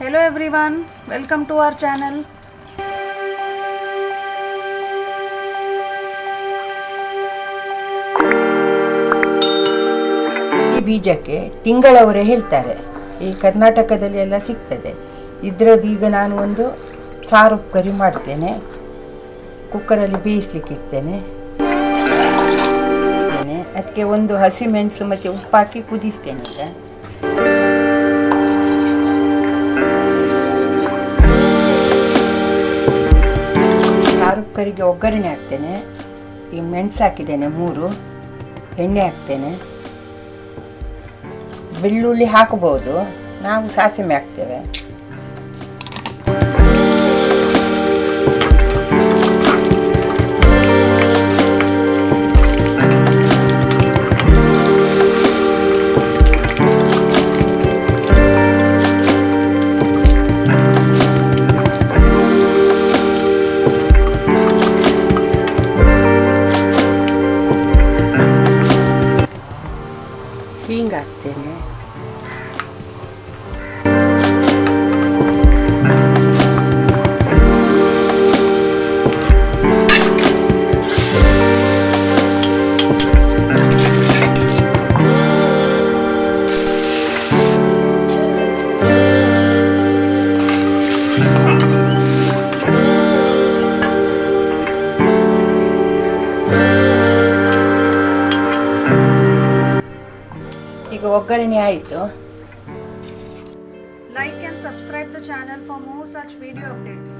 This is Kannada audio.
Hello everyone, welcome to our channel. ಈ ಬೀಜಕ್ಕೆ ತಿಂಗಳವರೆ ಹೇಳ್ತಾರೆ. ಈ ಕರ್ನಾಟಕದಲ್ಲಿ ಎಲ್ಲ ಸಿಗ್ತದೆ. ಇದರದ್ದು ಈಗ ನಾನು ಒಂದು ಸಾರು ಕರಿ ಮಾಡ್ತೇನೆ. ಕುಕ್ಕರಲ್ಲಿ ಬೇಯಿಸ್ಲಿಕ್ಕೆ ಇಡ್ತೇನೆ. ಅದಕ್ಕೆ ಒಂದು ಹಸಿಮೆಣಸು ಮತ್ತು ಉಪ್ಪು ಹಾಕಿ ಕುದಿಸ್ತೇನೆ. ಈಗ ಸಾರು ಕರಿಗೆ ಒಗ್ಗರಣೆ ಹಾಕ್ತೇನೆ. ಈ ಮೆಣಸು ಹಾಕಿದ್ದೇನೆ 3, ಎಣ್ಣೆ ಹಾಕ್ತೇನೆ. ಬೆಳ್ಳುಳ್ಳಿ ಹಾಕಬಹುದು, ನಾವು ಸಾಸಿವೆ ಹಾಕ್ತೇವೆ. ಹಿಂಗ ಹಾಕ್ತೇನೆ. ಈಗ ಒಗ್ಗರಣೆ ಆಯಿತು. Like and subscribe the channel for more such video updates.